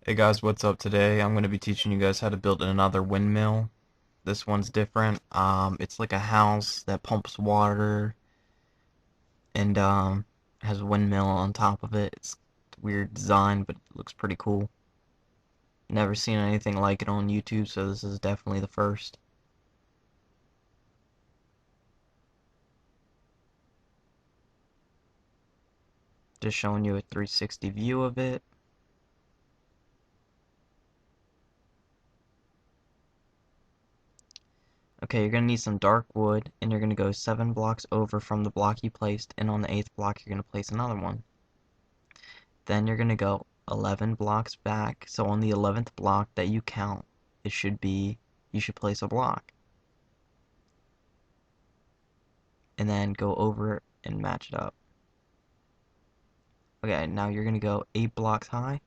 Hey guys, what's up today? I'm going to be teaching you guys how to build another windmill. This one's different. It's like a house that pumps water and has a windmill on top of it. It's a weird design, but it looks pretty cool. Never seen anything like it on YouTube, so this is definitely the first. Just showing you a 360 view of it. Okay, you're going to need some dark wood, and you're going to go 7 blocks over from the block you placed, and on the 8th block you're going to place another one. Then you're going to go 11 blocks back. So on the 11th block that you count, you should place a block. And then go over and match it up. Okay, now you're going to go 8 blocks high.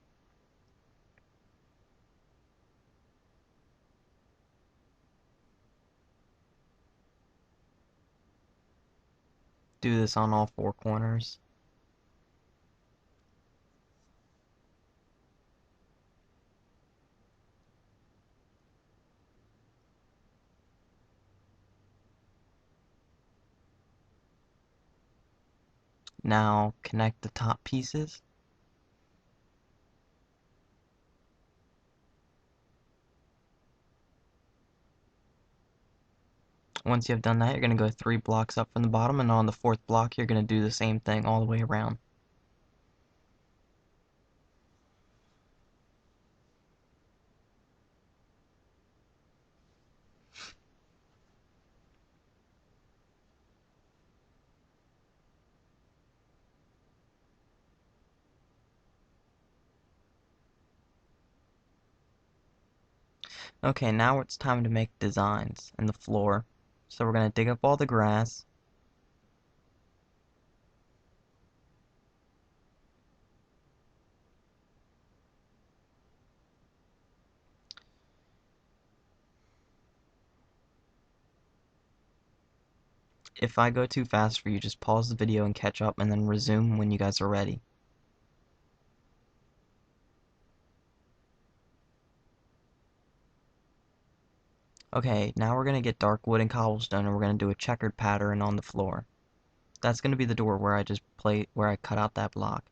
Do this on all 4 corners. Now connect the top pieces. Once you have done that, you're going to go 3 blocks up from the bottom, and on the 4th block, you're going to do the same thing all the way around. Okay, now it's time to make designs in the floor. So we're going to dig up all the grass. If I go too fast for you, just pause the video and catch up and then resume when you guys are ready. Okay, now we're gonna get dark wood and cobblestone and we're gonna do a checkered pattern on the floor. That's gonna be the door where I cut out that block.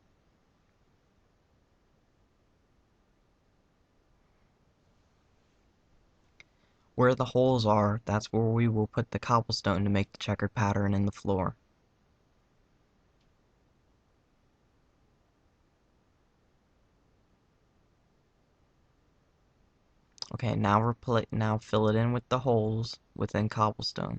Where the holes are, that's where we will put the cobblestone to make the checkered pattern in the floor. Okay, now fill it in with the holes within cobblestone.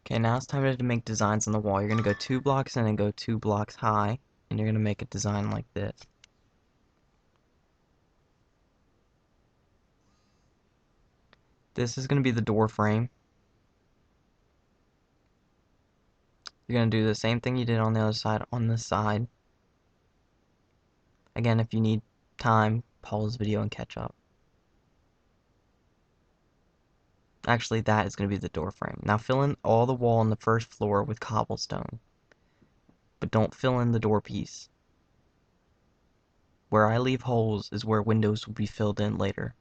Okay, now it's time to make designs on the wall. You're gonna go 2 blocks in and go 2 blocks high, and you're gonna make a design like this. This is gonna be the door frame. You're gonna do the same thing you did on the other side on this side. Again, if you need time, pause the video and catch up. Actually, that is going to be the door frame. Now fill in all the wall on the first floor with cobblestone. But don't fill in the door piece. Where I leave holes is where windows will be filled in later.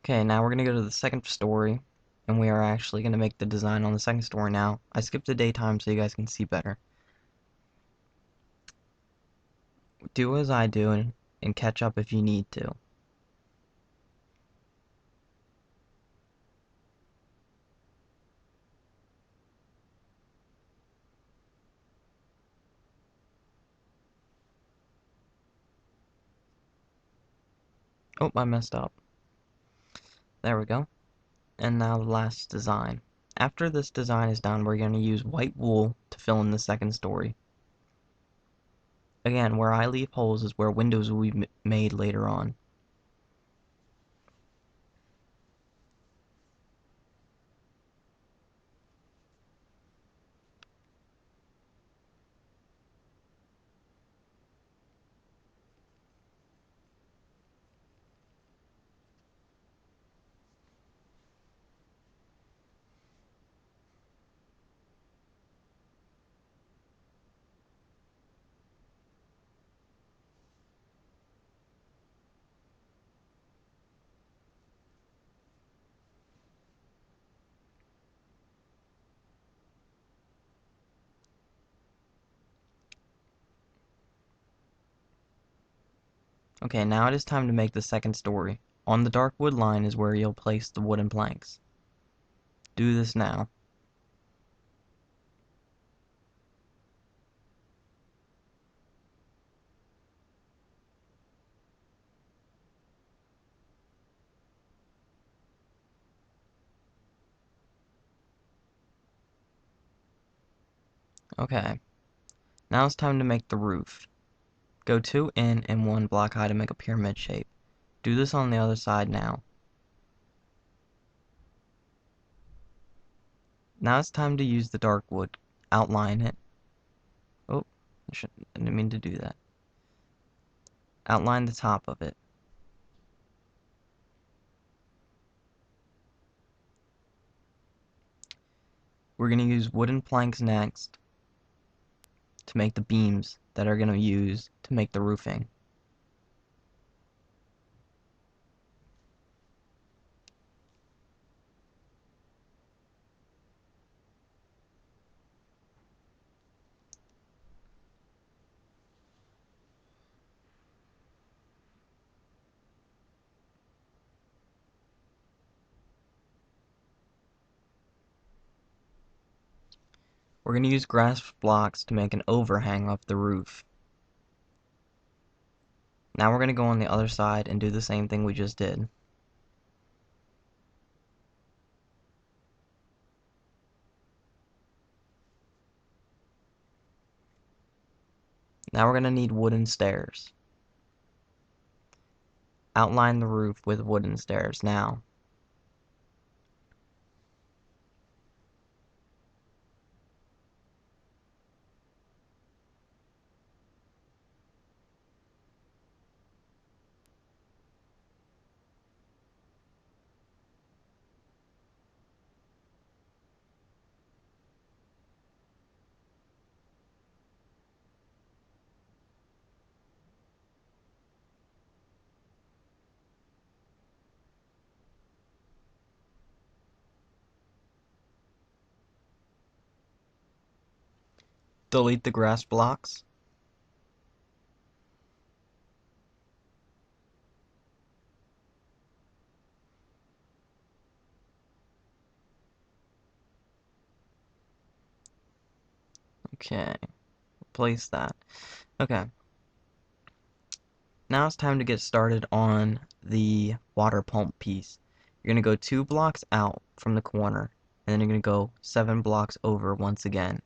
Okay, now we're going to go to the second story. And we are actually going to make the design on the second story now. I skipped the daytime so you guys can see better. Do as I do and catch up if you need to. Oh, I messed up. There we go. And now the last design. After this design is done, we're going to use white wool to fill in the second story. Again, where I leave holes is where windows will be made later on. Okay, now it is time to make the second story. On the dark wood line is where you'll place the wooden planks. Do this now. Okay, now it's time to make the roof. Go 2 in and 1 block high to make a pyramid shape. Do this on the other side now. Now it's time to use the dark wood. Outline it. Oh, I didn't mean to do that. Outline the top of it. We're going to use wooden planks next to make the beams that are going to use to make the roofing. We're going to use grass blocks to make an overhang of the roof. Now we're going to go on the other side and do the same thing we just did. Now we're going to need wooden stairs. Outline the roof with wooden stairs now. Delete the grass blocks. Okay, place that. Okay. Now it's time to get started on the water pump piece. You're going to go 2 blocks out from the corner, and then you're going to go 7 blocks over once again.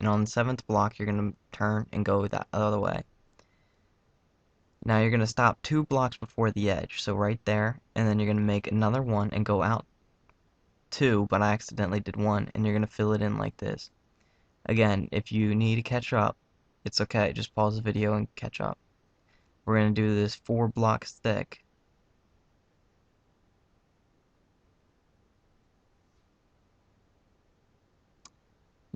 And on the 7th block, you're going to turn and go that other way. Now you're going to stop 2 blocks before the edge, so right there, and then you're going to make another one and go out 2, but I accidentally did 1, and you're going to fill it in like this. Again, if you need to catch up, it's okay, just pause the video and catch up. We're going to do this 4 blocks thick.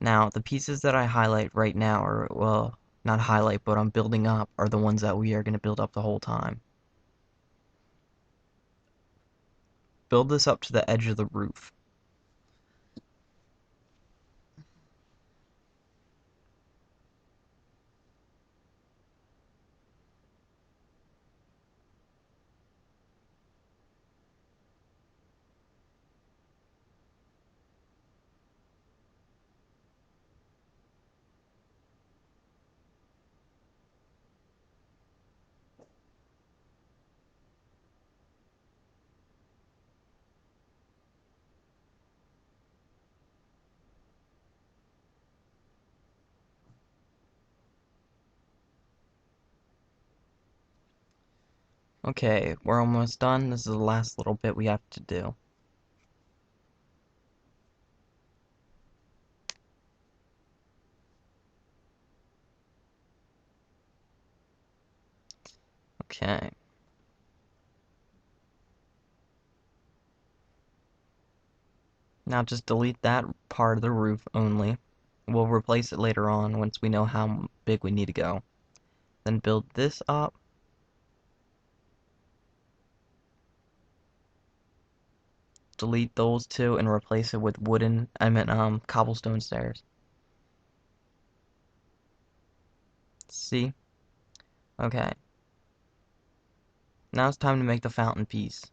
Now, the pieces that I highlight right now are, well, not highlight, but I'm building up, are the ones that we are going to build up the whole time. Build this up to the edge of the roof. Okay, we're almost done. This is the last little bit we have to do. Okay. Now just delete that part of the roof only. We'll replace it later on once we know how big we need to go. Then build this up. Delete those two and replace it with cobblestone stairs. See? Okay. Now it's time to make the fountain piece.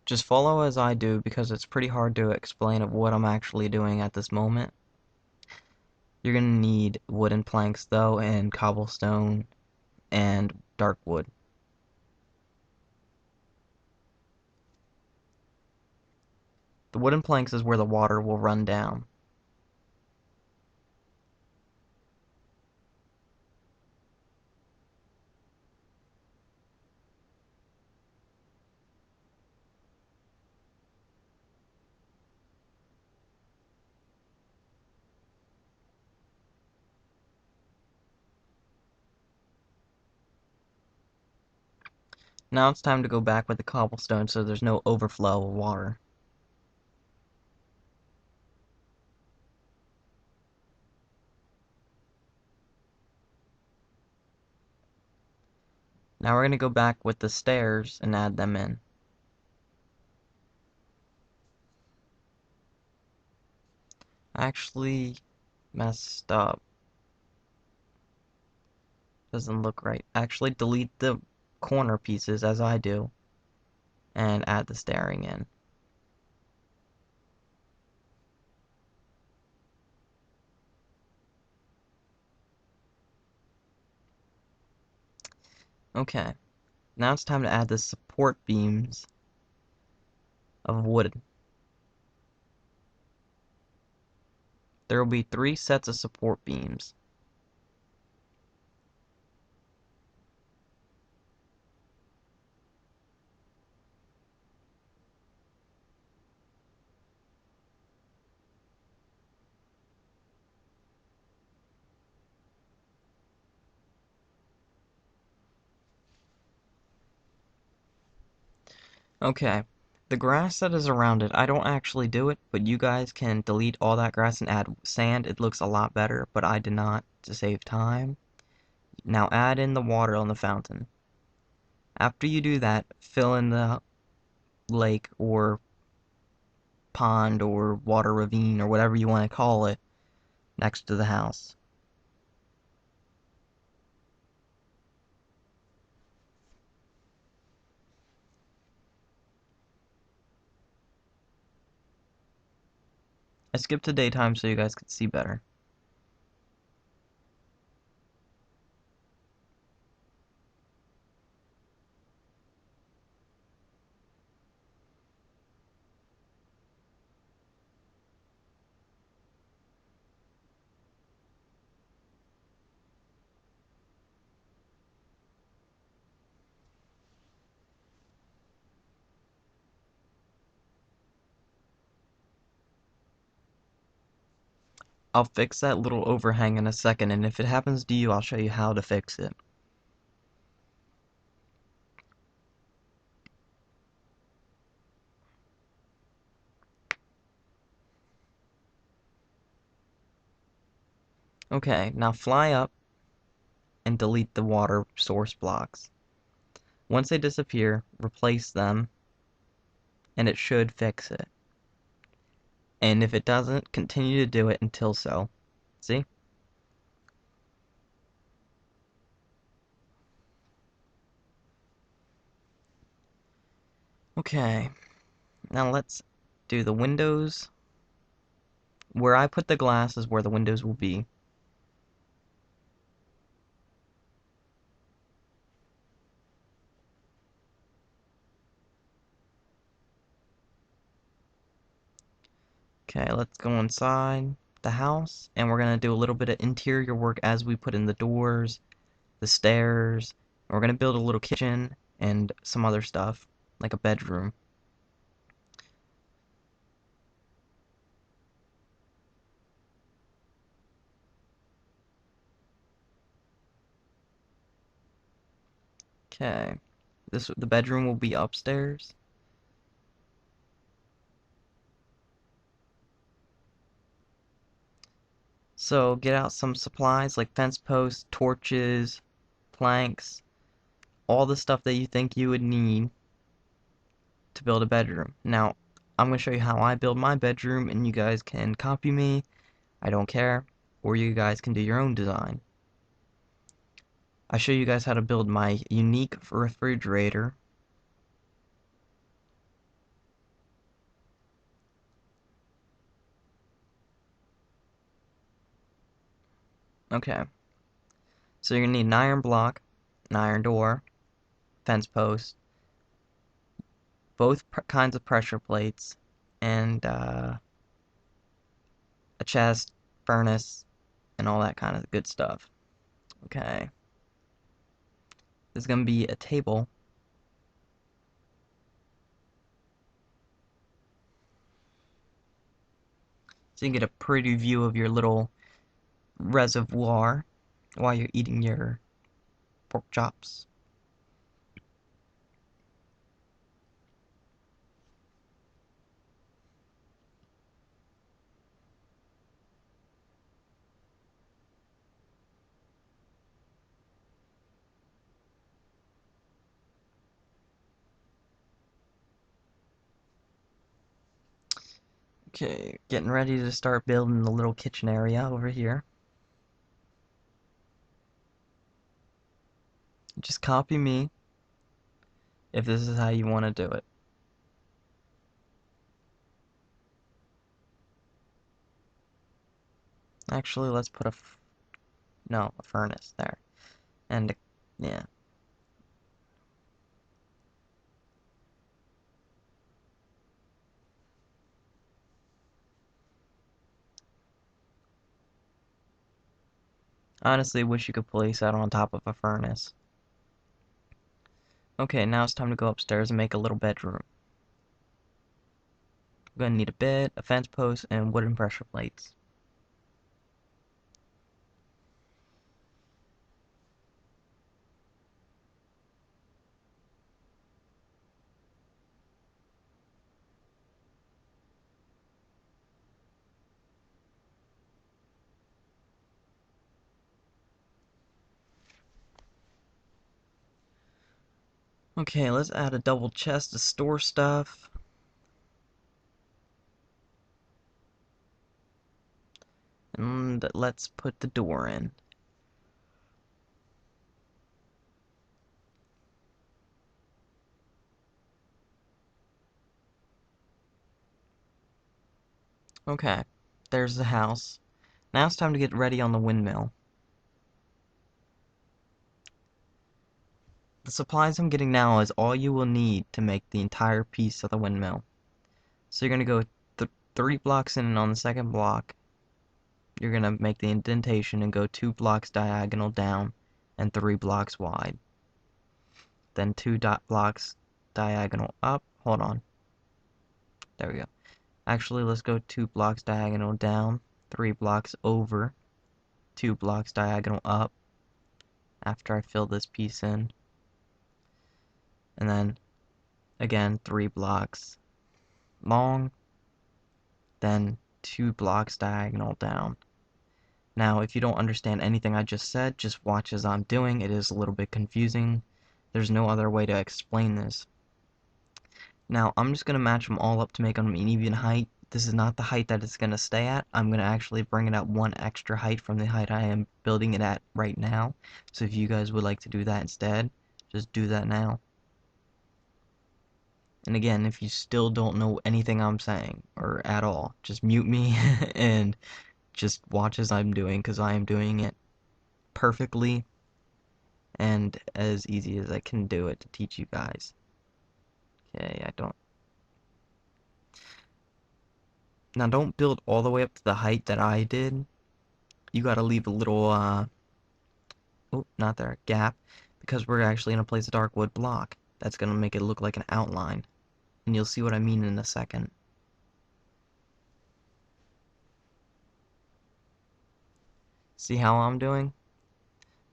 Just follow as I do because it's pretty hard to explain of what I'm actually doing at this moment. You're gonna need wooden planks though, and cobblestone, and dark wood. The wooden planks is where the water will run down. Now it's time to go back with the cobblestone so there's no overflow of water. Now we're gonna go back with the stairs and add them in. I actually messed up. Doesn't look right. Actually delete the corner pieces as I do and add the stairing in. Okay. Now it's time to add the support beams of wood. There will be 3 sets of support beams. Okay. The grass that is around it, I don't actually do it, but you guys can delete all that grass and add sand. It looks a lot better, but I did not to save time. Now add in the water on the fountain. After you do that, fill in the lake or pond or water ravine or whatever you want to call it next to the house. I skipped to daytime so you guys could see better. I'll fix that little overhang in a second, and if it happens to you, I'll show you how to fix it. Okay, now fly up and delete the water source blocks. Once they disappear, replace them, and it should fix it. And if it doesn't, continue to do it until so. See? Okay, now let's do the windows. Where I put the glass is where the windows will be. Okay, let's go inside the house, and we're gonna do a little bit of interior work as we put in the doors, the stairs, and we're gonna build a little kitchen and some other stuff, like a bedroom. Okay, the bedroom will be upstairs. So get out some supplies like fence posts, torches, planks, all the stuff that you think you would need to build a bedroom. Now, I'm going to show you how I build my bedroom, and you guys can copy me, I don't care, or you guys can do your own design. I show you guys how to build my unique refrigerator. Okay, so you're going to need an iron block, an iron door, fence post, both kinds of pressure plates, and a chest, furnace, and all that kind of good stuff. Okay. There's going to be a table. So you can get a pretty view of your little reservoir while you're eating your pork chops. Okay, getting ready to start building the little kitchen area over here. Just copy me if this is how you want to do it. Actually, let's put a furnace there. And, yeah. Honestly, wish you could place that on top of a furnace. Okay, now it's time to go upstairs and make a little bedroom. We're gonna need a bed, a fence post, and wooden pressure plates. Okay, let's add a double chest to store stuff. And let's put the door in. Okay, there's the house. Now it's time to get ready on the windmill. The supplies I'm getting now is all you will need to make the entire piece of the windmill. So you're going to go 3 blocks in, and on the second block, you're going to make the indentation and go 2 blocks diagonal down and 3 blocks wide. Then 2 blocks diagonal up. Hold on. There we go. Actually, let's go 2 blocks diagonal down, 3 blocks over, 2 blocks diagonal up after I fill this piece in. And then, again, 3 blocks long, then 2 blocks diagonal down. Now, if you don't understand anything I just said, just watch as I'm doing. It is a little bit confusing. There's no other way to explain this. Now, I'm just going to match them all up to make them an even height. This is not the height that it's going to stay at. I'm going to actually bring it up one extra height from the height I am building it at right now. So if you guys would like to do that instead, just do that now. And again, if you still don't know anything I'm saying, or at all, just mute me and just watch as I'm doing, because I am doing it perfectly and as easy as I can do it to teach you guys. Okay, I don't... Now don't build all the way up to the height that I did. You gotta leave a little, oh, not there, gap, because we're actually gonna place a dark wood block. That's gonna make it look like an outline. And you'll see what I mean in a second. See how I'm doing?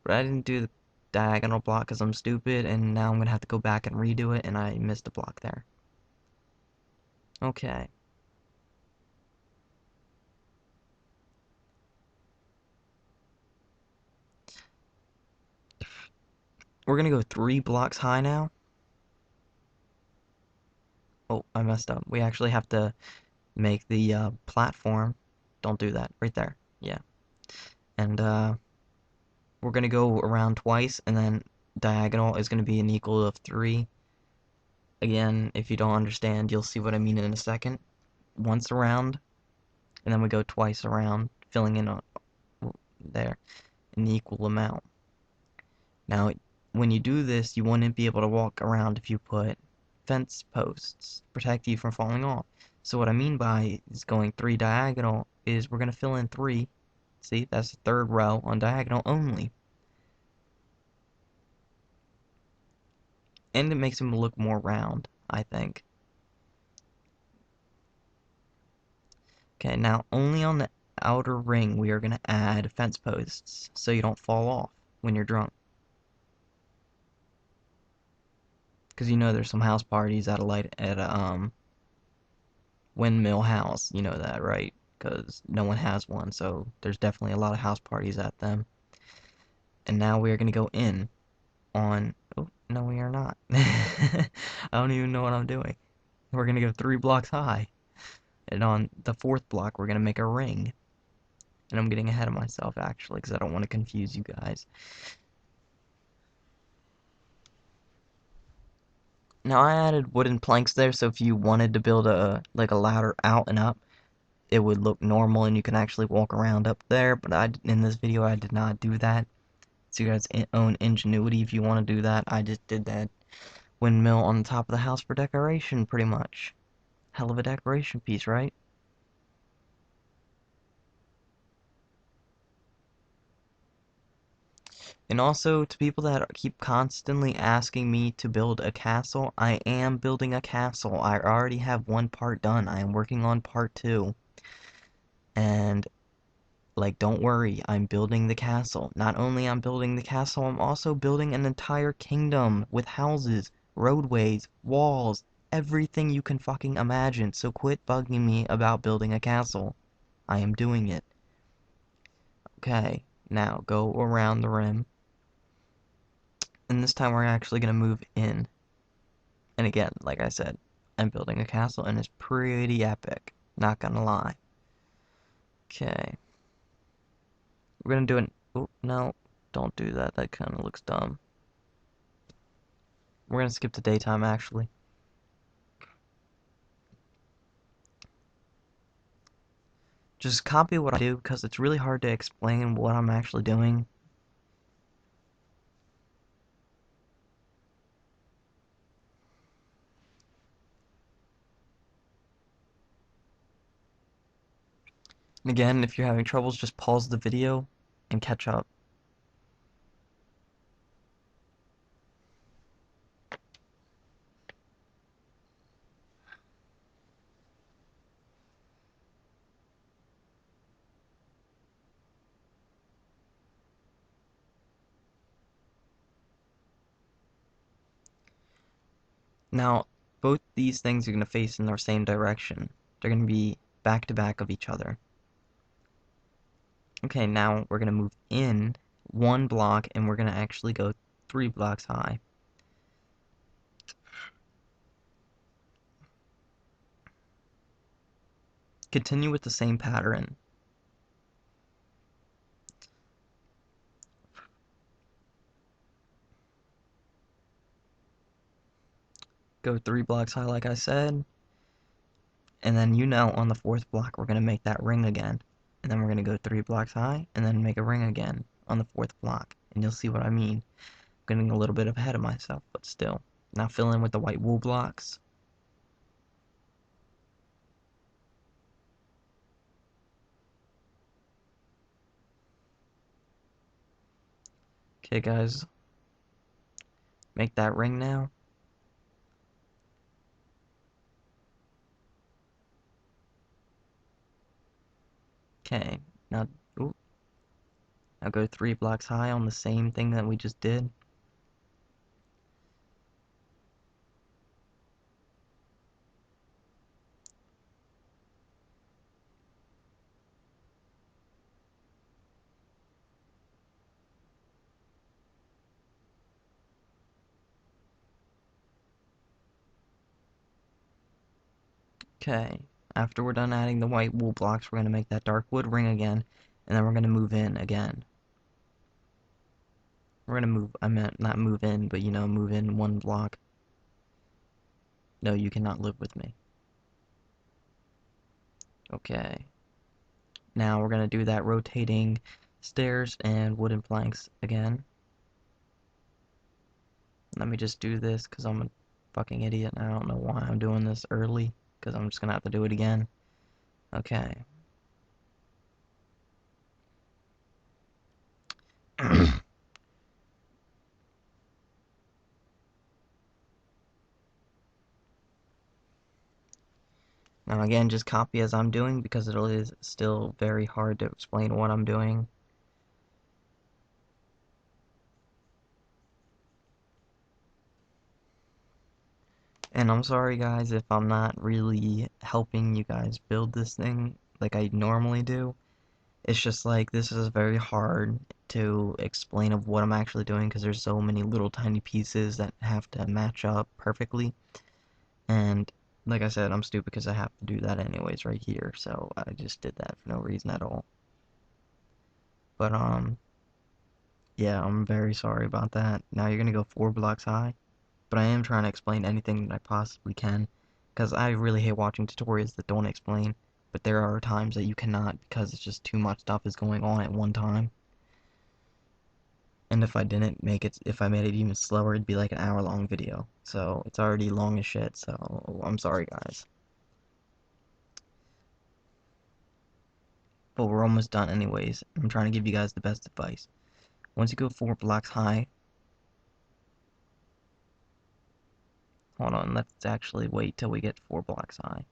But I didn't do the diagonal block because I'm stupid, and now I'm gonna have to go back and redo it, and I missed a block there. Okay. We're gonna go 3 blocks high now. Oh, I messed up. We actually have to make the platform. Don't do that. Right there. Yeah. And we're gonna go around twice, and then diagonal is gonna be an equal of 3. Again, if you don't understand, you'll see what I mean in a second. Once around, and then we go twice around, filling in there an equal amount. Now, when you do this, you wouldn't be able to walk around if you put fence posts to protect you from falling off. So what I mean by is going 3 diagonal is we're going to fill in 3. See, that's the third row on diagonal only. And it makes them look more round, I think. Okay, now only on the outer ring we are going to add fence posts so you don't fall off when you're drunk. Because you know there's some house parties at a Windmill house. You know that, right? Because no one has one, so there's definitely a lot of house parties at them. And now we are going to go in on... Oh, no, we are not. I don't even know what I'm doing. We're going to go 3 blocks high. And on the 4th block, we're going to make a ring. And I'm getting ahead of myself, actually, because I don't want to confuse you guys. Now, I added wooden planks there, so if you wanted to build a ladder out and up, it would look normal and you can actually walk around up there, but in this video I did not do that. It's your guys' own ingenuity if you want to do that. I just did that windmill on the top of the house for decoration, pretty much. Hell of a decoration piece, right? And also, to people that keep constantly asking me to build a castle, I am building a castle. I already have 1 part done. I am working on part 2. And like, don't worry, I'm building the castle. Not only I'm building the castle, I'm also building an entire kingdom with houses, roadways, walls, everything you can fucking imagine. So quit bugging me about building a castle. I am doing it. Okay, now go around the rim. And this time we're actually gonna move in. And again, like I said, I'm building a castle and it's pretty epic. Not gonna lie. Okay. We're gonna do an... Oh, no. Don't do that. That kind of looks dumb. We're gonna skip to daytime, actually. Just copy what I do, because it's really hard to explain what I'm actually doing. And again, if you're having troubles, just pause the video and catch up. Now, both these things are going to face in the same direction. They're going to be back to back of each other. Okay, now we're going to move in 1 block, and we're going to actually go 3 blocks high. Continue with the same pattern. Go 3 blocks high, like I said. And then on the 4th block, we're going to make that ring again. And then we're going to go 3 blocks high, and then make a ring again on the 4th block. And you'll see what I mean. I'm getting a little bit ahead of myself, but still. Now fill in with the white wool blocks. Okay, guys, make that ring now. Okay, now, ooh, now go 3 blocks high on the same thing that we just did. Okay, after we're done adding the white wool blocks, we're going to make that dark wood ring again, and then we're going to move in again. We're going to move, I meant not move in, but you know, move in 1 block. No, you cannot live with me. Okay, now we're going to do that rotating stairs and wooden planks again. Let me just do this because I'm a fucking idiot and I don't know why I'm doing this early, because I'm just going to have to do it again. Okay. Now again, just copy as I'm doing because it is still very hard to explain what I'm doing. And I'm sorry guys if I'm not really helping you guys build this thing like I normally do. It's just like this is very hard to explain of what I'm actually doing because there's so many little tiny pieces that have to match up perfectly. And like I said, I'm stupid because I have to do that anyways right here. So I just did that for no reason at all. But yeah, I'm very sorry about that. Now you're gonna go 4 blocks high. But I am trying to explain anything that I possibly can, because I really hate watching tutorials that don't explain, but there are times that you cannot because it's just too much stuff is going on at one time. And if I didn't make it, if I made it even slower, it'd be like an hour-long video. So it's already long as shit, so I'm sorry, guys. But we're almost done anyways. I'm trying to give you guys the best advice. Once you go 4 blocks high, hold on, let's actually wait till we get 4 blocks high.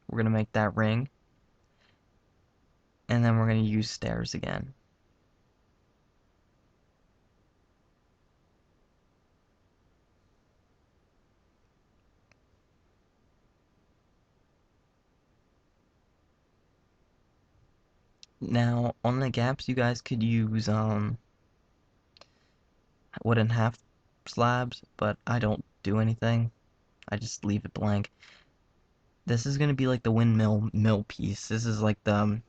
We're gonna make that ring, and then we're gonna use stairs again. Now, on the gaps, you guys could use wooden half slabs, but I don't do anything. I just leave it blank. This is gonna be like the windmill mill piece. This is like the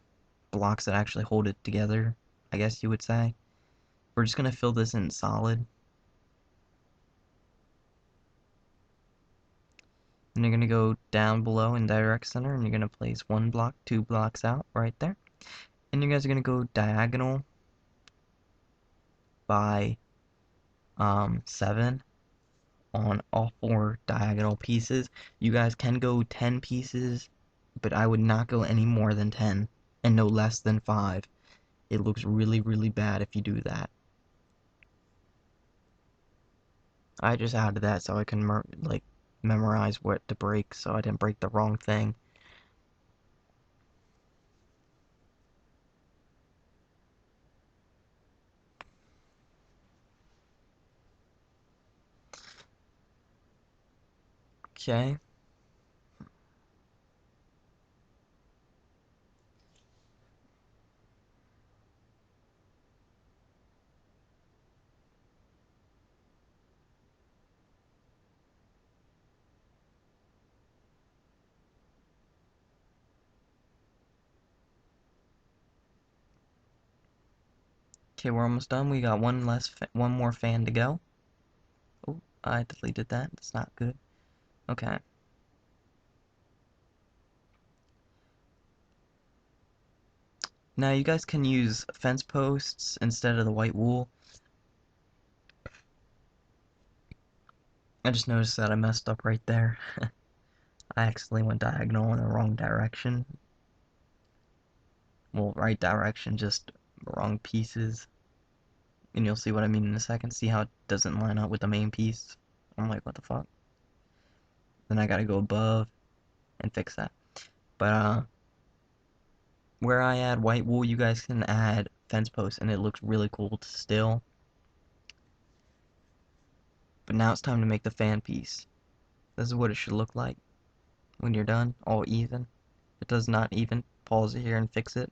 blocks that actually hold it together, I guess you would say. We're just gonna fill this in solid. And you're gonna go down below in direct center, and you're gonna place 1 block, 2 blocks out right there. And you guys are gonna go diagonal by 7 on all 4 diagonal pieces. You guys can go 10 pieces, but I would not go any more than 10 and no less than 5. It looks really, really bad if you do that. I just added that so I can like memorize what to break so I didn't break the wrong thing. Okay. Okay, we're almost done. We got one more fan to go. Oh, I deleted that. That's not good. Okay. Now you guys can use fence posts instead of the white wool. I just noticed that I messed up right there. I accidentally went diagonal in the wrong direction. Well, right direction, just wrong pieces. And you'll see what I mean in a second. See how it doesn't line up with the main piece? I'm like, what the fuck? Then I gotta go above and fix that. But where I add white wool, you guys can add fence posts, and it looks really cool still. But now it's time to make the fan piece. This is what it should look like when you're done, all even. If it does not even, pause it here and fix it.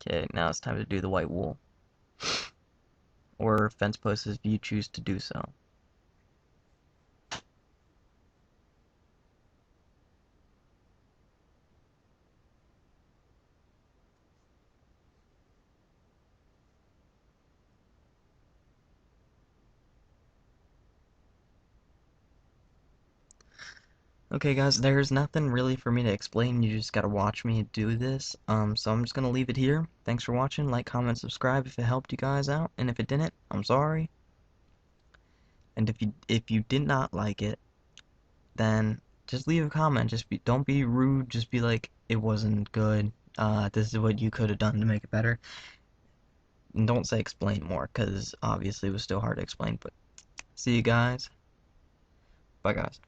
Okay, now it's time to do the white wool. Or fence posts if you choose to do so. Okay guys, there's nothing really for me to explain, you just gotta watch me do this. So I'm just gonna leave it here. Thanks for watching, like, comment, subscribe if it helped you guys out, and if it didn't, I'm sorry. And if you did not like it, then just leave a comment. Don't be rude, just be like, it wasn't good. This is what you could have done to make it better. And don't say explain more, because obviously it was still hard to explain, but see you guys. Bye guys.